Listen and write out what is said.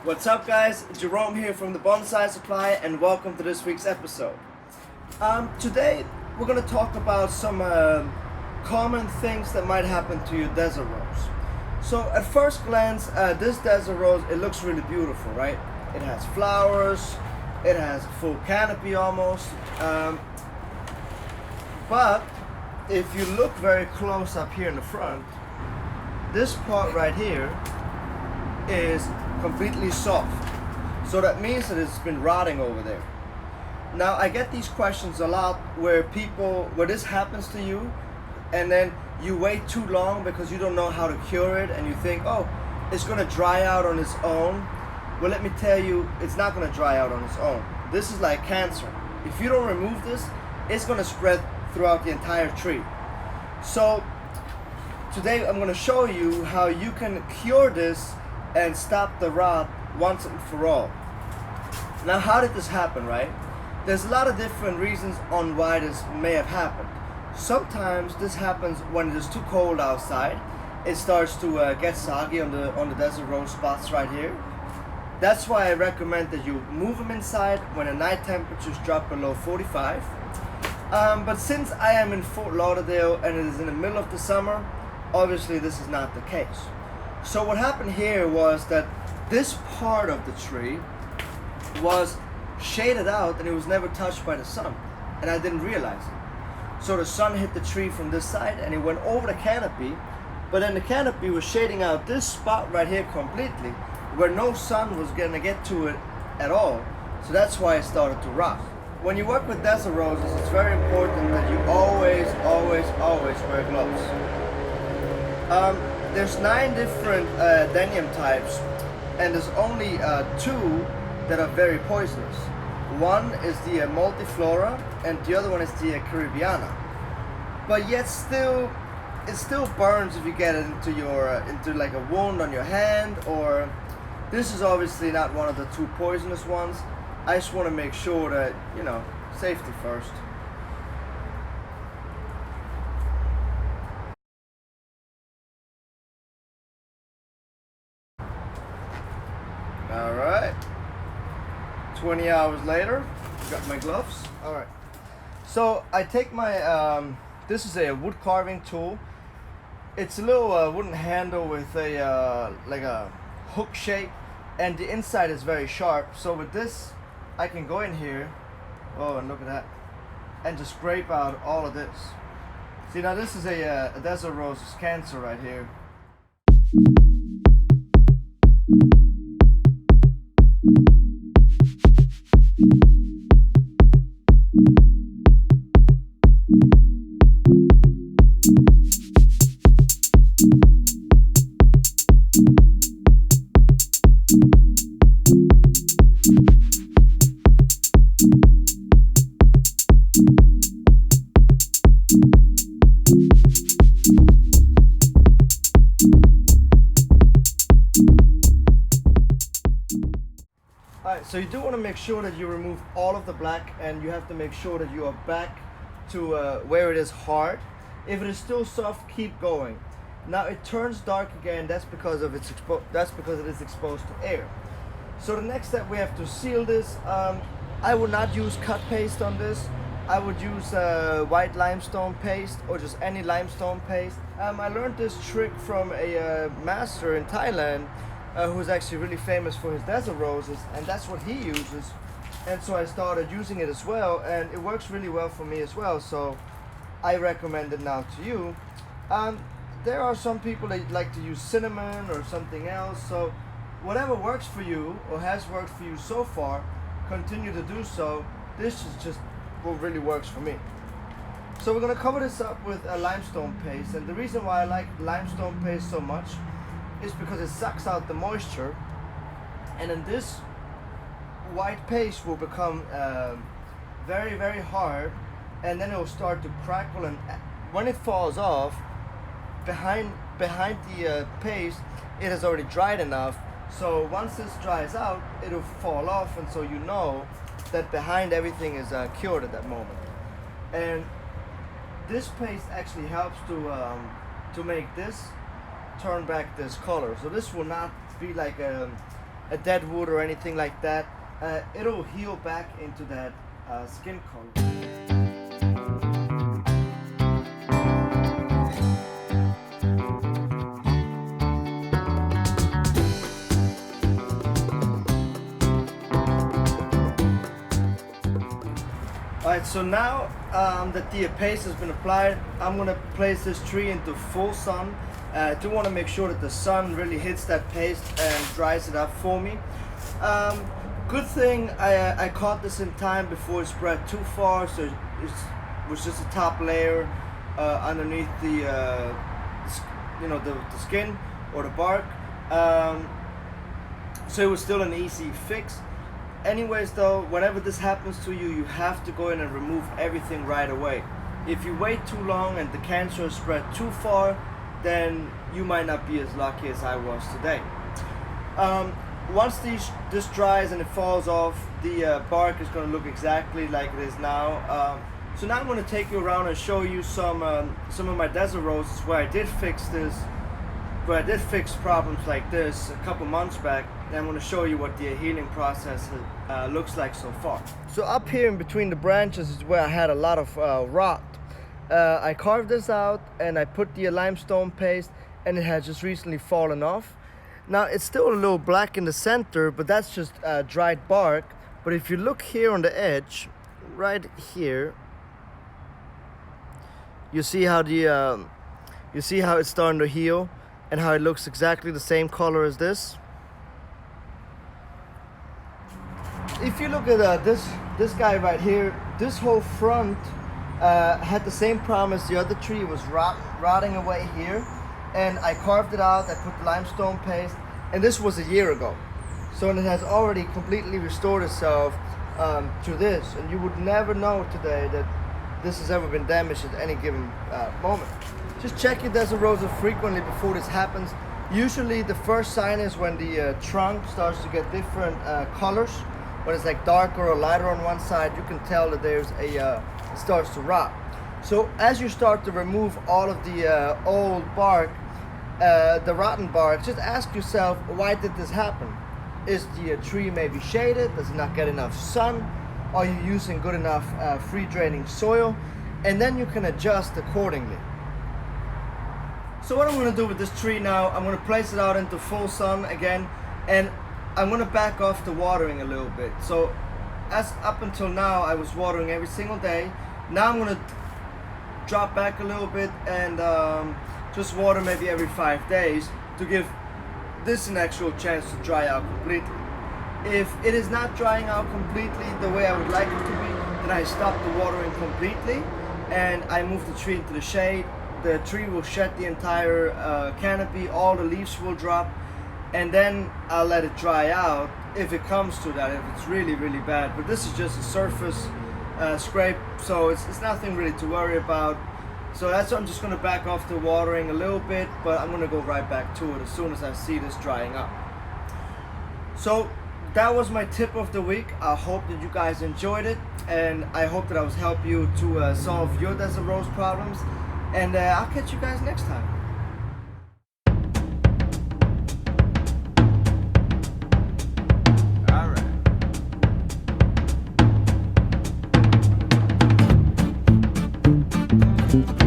What's up, guys? Jerome here from the Bonsai Supply, and welcome to this week's episode. Today, we're going to talk about some common things that might happen to your desert rose. So, at first glance, this desert rose, it looks really beautiful, right? It has flowers, it has a full canopy almost. But if you look very close up here in the front, this part right here is completely soft. So that means that it's been rotting over there. Now I get these questions a lot where this happens to you and then you wait too long because you don't know how to cure it and you think, oh, it's gonna dry out on its own. Well, let me tell you, it's not gonna dry out on its own. This is like cancer. If you don't remove this, it's gonna spread throughout the entire tree. So today I'm gonna show you how you can cure this and stop the rot once and for all. Now, how did this happen, right? There's a lot of different reasons on why this may have happened. Sometimes this happens when it is too cold outside. It starts to get soggy on the desert rose spots right here. That's why I recommend that you move them inside when the night temperatures drop below 45. But since I am in Fort Lauderdale and it is in the middle of the summer, obviously this is not the case. So what happened here was that this part of the tree was shaded out and it was never touched by the sun, and I didn't realize it. So the sun hit the tree from this side and it went over the canopy, but then the canopy was shading out this spot right here completely where no sun was gonna get to it at all. So that's why it started to rot. When you work with desert roses, it's very important that you always wear gloves. There's 9 different Adenium types, and there's only 2 that are very poisonous. One is the Multiflora, and the other one is the Caribbeana. But yet it still burns if you get it into like a wound on your hand, or this is obviously not one of the 2 poisonous ones. I just want to make sure that, safety first. Alright, 20 hours later, got my gloves. Alright, so I take my, this is a wood carving tool. It's a little wooden handle with like a hook shape, and the inside is very sharp. So with this, I can go in here, oh, and look at that, and just scrape out all of this. See, now this is a desert rose's cancer right here. Alright, so you do want to make sure that you remove all of the black, and you have to make sure that you are back to where it is hard. If it is still soft, keep going. Now it turns dark again. That's because it is exposed to air. So the next step, we have to seal this. I would not use cut paste on this. I would use white limestone paste or just any limestone paste. I learned this trick from a master in Thailand who's actually really famous for his desert roses, and that's what he uses. And so I started using it as well, and it works really well for me as well. So I recommend it now to you. There are some people that like to use cinnamon or something else. So whatever works for you or has worked for you so far, continue to do so. This is just what really works for me. So we're gonna cover this up with a limestone paste, and the reason why I like limestone paste so much is because it sucks out the moisture, and then this white paste will become very hard, and then it will start to crackle, and when it falls off, behind the paste, it has already dried enough. So once this dries out, it'll fall off, and so you know that behind everything is cured at that moment. And this paste actually helps to make this turn back this color. So this will not be like a dead wood or anything like that, it'll heal back into that skin color. Alright, so now that the paste has been applied, I'm going to place this tree into full sun. I do want to make sure that the sun really hits that paste and dries it up for me. Good thing I caught this in time before it spread too far, so it was just a top layer underneath the the skin or the bark. So it was still an easy fix. Anyways though, whenever this happens to you, you have to go in and remove everything right away. If you wait too long and the cancer spread too far, then you might not be as lucky as I was today. Once this dries and it falls off, the bark is going to look exactly like it is now. So now I'm going to take you around and show you some of my desert roses where I did fix problems like this a couple months back. And I'm going to show you what the healing process looks like so far. So up here in between the branches is where I had a lot of rot. I carved this out and I put the limestone paste, and it has just recently fallen off. Now it's still a little black in the center, but that's just dried bark. But if you look here on the edge, right here, you see how it's starting to heal and how it looks exactly the same color as this. If you look at this guy right here, this whole front had the same problem as the other tree. It was rotting away here, and I carved it out. I put the limestone paste, and this was a year ago, so it has already completely restored itself to this. And you would never know today that this has ever been damaged at any given moment. Just check your desert roses frequently before this happens. Usually the first sign is when the trunk starts to get different colors. When it's like darker or lighter on one side, you can tell that it starts to rot. So as you start to remove all of the old bark, the rotten bark, just ask yourself, why did this happen? Is the tree maybe shaded? Does it not get enough sun? Are you using good enough free draining soil? And then you can adjust accordingly. So what I'm going to do with this tree now, I'm going to place it out into full sun again, and I'm going to back off the watering a little bit. So as up until now I was watering every single day. Now I'm going to drop back a little bit and just water maybe every 5 days to give this an actual chance to dry out completely. If it is not drying out completely the way I would like it to be, then I stop the watering completely and I move the tree into the shade. The tree will shed the entire canopy, all the leaves will drop, and then I'll let it dry out if it comes to that, if it's really, really bad. But this is just a surface scrape, so it's nothing really to worry about. So that's why I'm just going to back off the watering a little bit, but I'm going to go right back to it as soon as I see this drying up. So that was my tip of the week. I hope that you guys enjoyed it, and I hope that I was help you to solve your desert rose problems. And I'll catch you guys next time. All right.